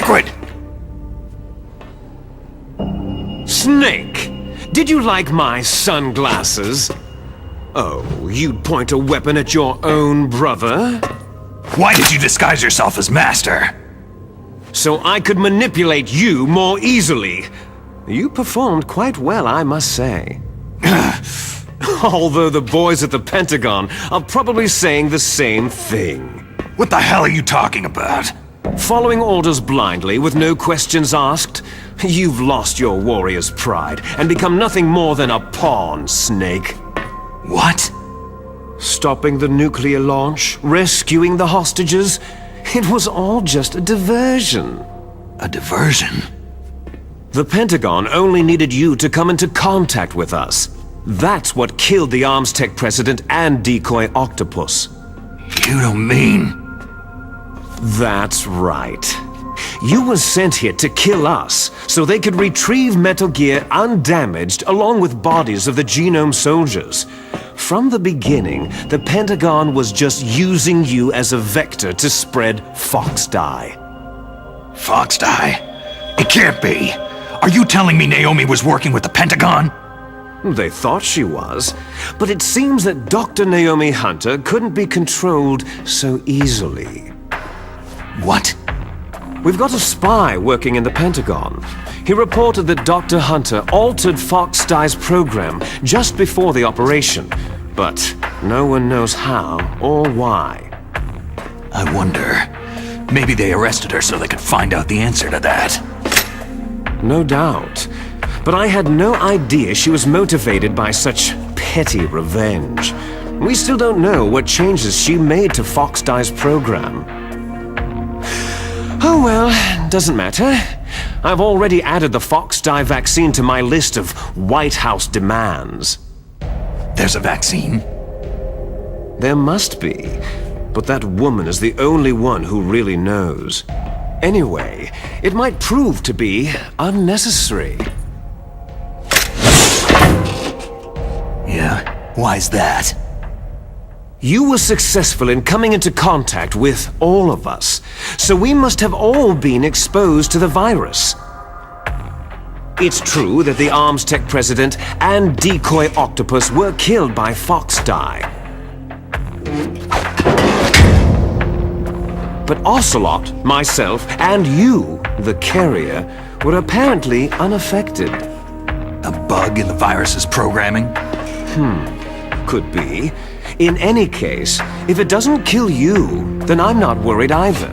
liquid! Snake, did you like my sunglasses? Oh, you'd point a weapon at your own brother? Why did you disguise yourself as Master? So I could manipulate you more easily. You performed quite well, I must say. Although the boys at the Pentagon are probably saying the same thing. What the hell are you talking about? Following orders blindly with no questions asked, you've lost your warrior's pride and become nothing more than a pawn, Snake. What? Stopping the nuclear launch, rescuing the hostages, it was all just a diversion. A diversion? The Pentagon only needed you to come into contact with us. That's what killed the ArmsTech president and decoy Octopus. You don't mean... That's right. You were sent here to kill us, so they could retrieve Metal Gear undamaged along with bodies of the Genome soldiers. From the beginning, the Pentagon was just using you as a vector to spread Foxdie. Foxdie? It can't be! Are you telling me Naomi was working with the Pentagon? They thought she was, but it seems that Dr. Naomi Hunter couldn't be controlled so easily. What? We've got a spy working in the Pentagon. He reported that Dr. Hunter altered Foxdie's program just before the operation, but no one knows how or why. I wonder... maybe they arrested her so they could find out the answer to that. No doubt. But I had no idea she was motivated by such petty revenge. We still don't know what changes she made to Foxdie's program. Oh well, doesn't matter. I've already added the Foxdie vaccine to my list of White House demands. There's a vaccine? There must be, but that woman is the only one who really knows. Anyway, it might prove to be unnecessary. Yeah? Why's that? You were successful in coming into contact with all of us, so we must have all been exposed to the virus. It's true that the ArmsTech president and decoy Octopus were killed by Foxdie. But Ocelot, myself, and you, the carrier, were apparently unaffected. A bug in the virus's programming? Could be. In any case, if it doesn't kill you, then I'm not worried either.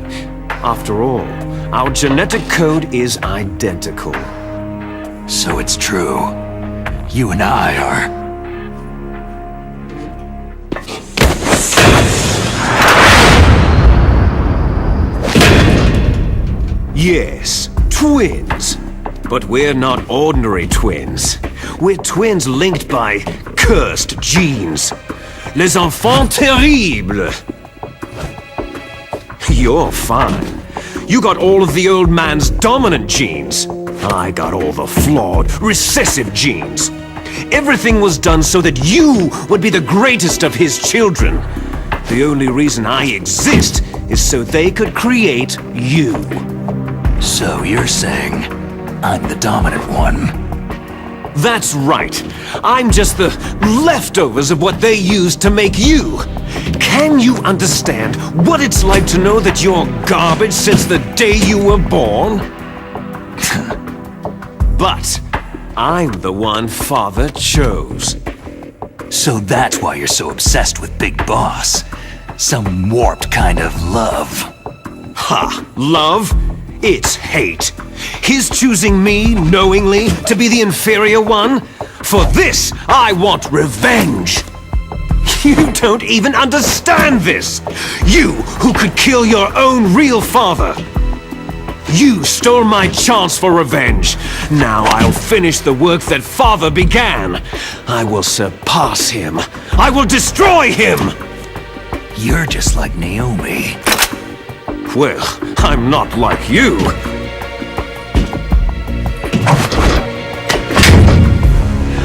After all, our genetic code is identical. So it's true. You and I are... Yes, twins. But we're not ordinary twins. We're twins linked by cursed genes. Les enfants terribles. You're fine. You got all of the old man's dominant genes. I got all the flawed, recessive genes. Everything was done so that you would be the greatest of his children. The only reason I exist is so they could create you. So you're saying I'm the dominant one? That's right. I'm just the leftovers of what they used to make you. Can you understand what it's like to know that you're garbage since the day you were born? But I'm the one Father chose. So that's why you're so obsessed with Big Boss. Some warped kind of love. Ha! Love? It's hate. His choosing me, knowingly, to be the inferior one? For this, I want revenge! You don't even understand this! You, who could kill your own real father! You stole my chance for revenge. Now I'll finish the work that Father began. I will surpass him. I will destroy him! You're just like Naomi. Well, I'm not like you.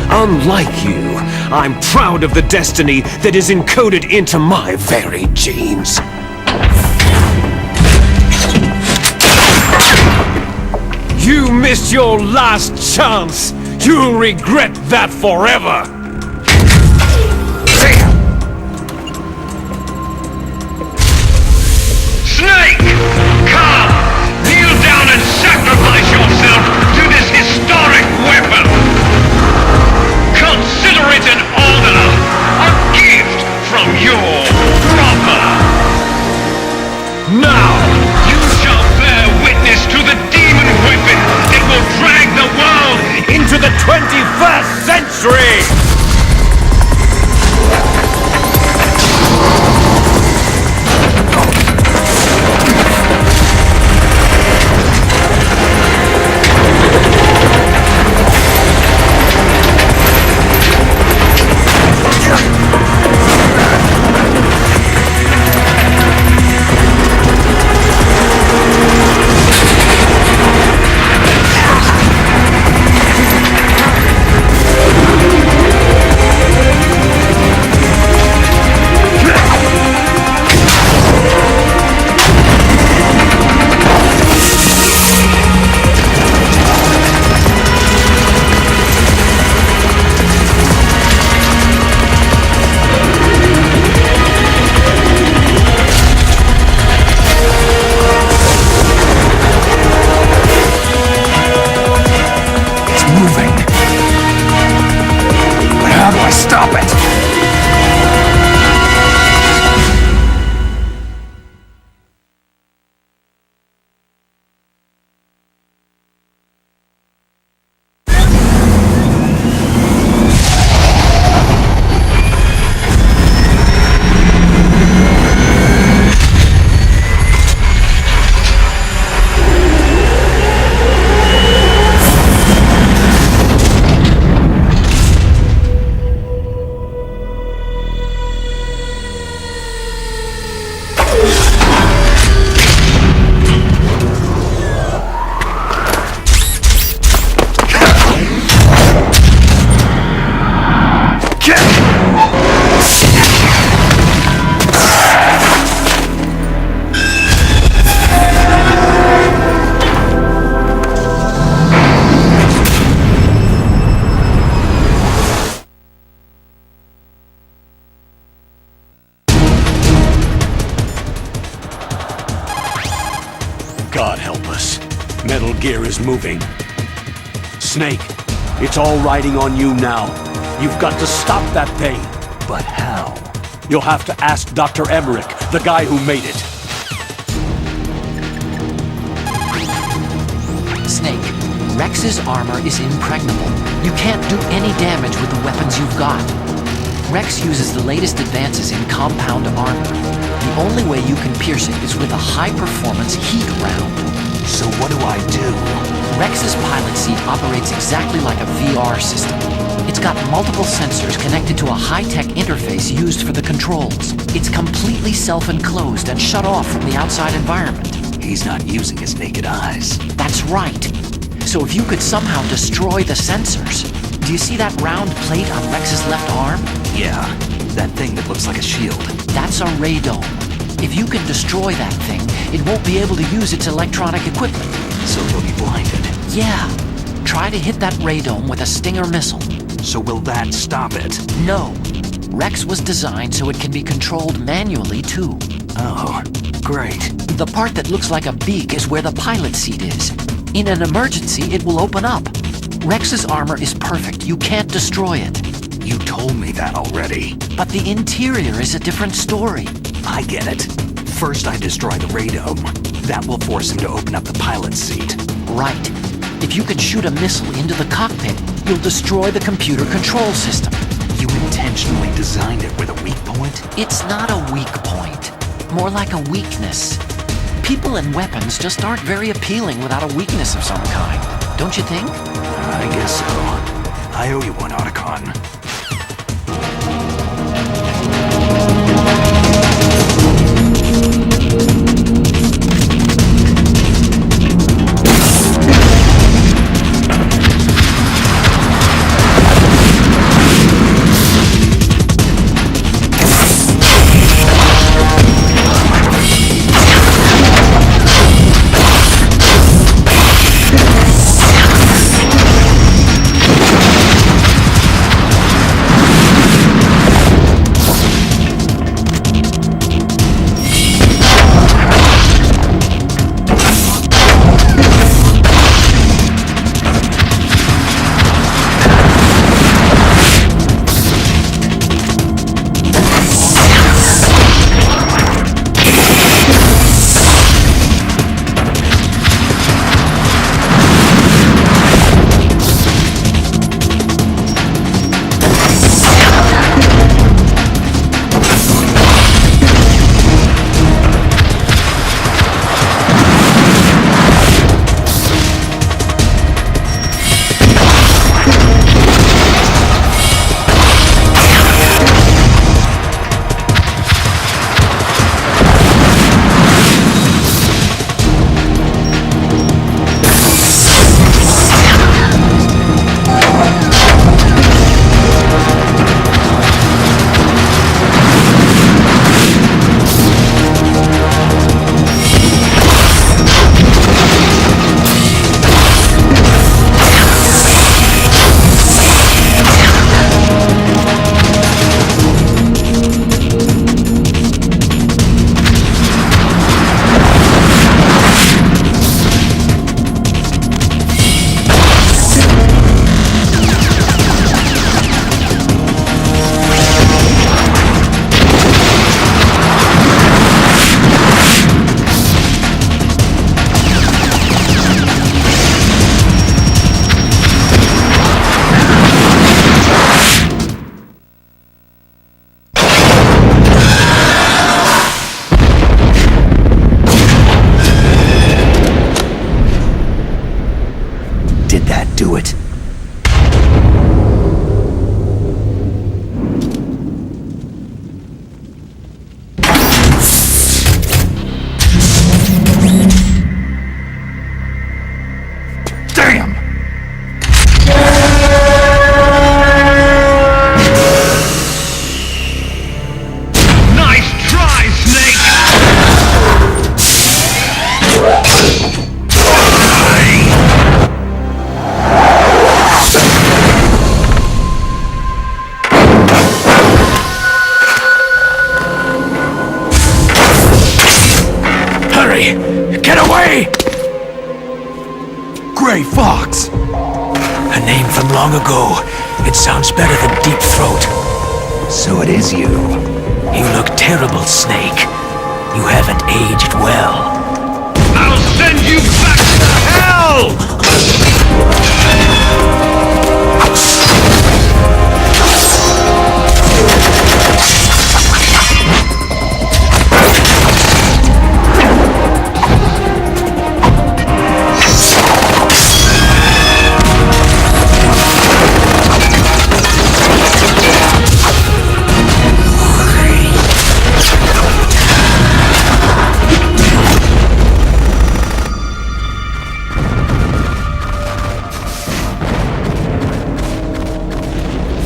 Unlike you, I'm proud of the destiny that is encoded into my very genes. missed your last chance. You'll regret that forever. Snake! Come! Kneel down and sacrifice yourself to this historic weapon! Consider it an honor, a gift from your brother! Now, you shall bear witness to the demon weapon that will drag the world Into the 21st century! Stop it! God help us. Metal Gear is moving. Snake, it's all riding on you now. You've got to stop that thing. But how? You'll have to ask Dr. Emmerich, the guy who made it. Snake, Rex's armor is impregnable. You can't do any damage with the weapons you've got. Rex uses the latest advances in compound armor. The only way you can pierce it is with a high-performance heat round. So what do I do? Rex's pilot seat operates exactly like a VR system. It's got multiple sensors connected to a high-tech interface used for the controls. It's completely self-enclosed and shut off from the outside environment. He's not using his naked eyes. That's right. So if you could somehow destroy the sensors... Do you see that round plate on Rex's left arm? Yeah, that thing that looks like a shield. That's a radome. If you can destroy that thing, it won't be able to use its electronic equipment. So he'll be blinded. Yeah. Try to hit that radome with a Stinger missile. So will that stop it? No. Rex was designed so it can be controlled manually, too. Oh, great. The part that looks like a beak is where the pilot seat is. In an emergency, it will open up. Rex's armor is perfect. You can't destroy it. You told me that already. But the interior is a different story. I get it. First I destroy the radome. That will force him to open up the pilot's seat. Right. If you can shoot a missile into the cockpit, you'll destroy the computer control system. You intentionally designed it with a weak point? It's not a weak point. More like a weakness. People and weapons just aren't very appealing without a weakness of some kind. Don't you think? I guess so. I owe you one, Otacon. do it. Damn! Nice try, Snake! Hurry! Get away! Gray Fox! A name from long ago. It sounds better than Deep Throat. So it is you. You look terrible, Snake. You haven't aged well. I'll send you back to hell!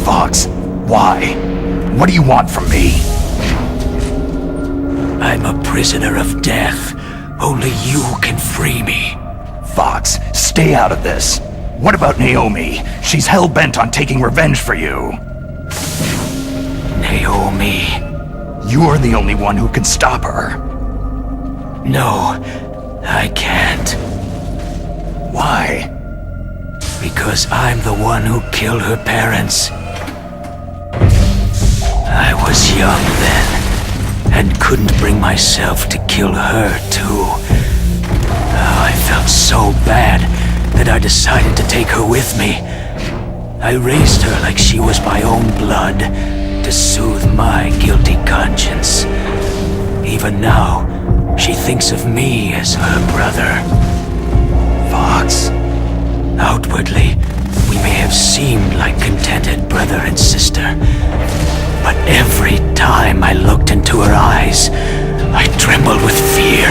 Fox, why? What do you want from me? I'm a prisoner of death. Only you can free me. Fox, stay out of this. What about Naomi? She's hell-bent on taking revenge for you. Naomi? You're the only one who can stop her. No, I can't. Why? Because I'm the one who killed her parents. I was young then, and couldn't bring myself to kill her too. Oh, I felt so bad that I decided to take her with me. I raised her like she was my own blood, to soothe my guilty conscience. Even now, she thinks of me as her brother. Fox. Outwardly, we may have seemed like contented brother and sister, but every time I looked into her eyes, I trembled with fear.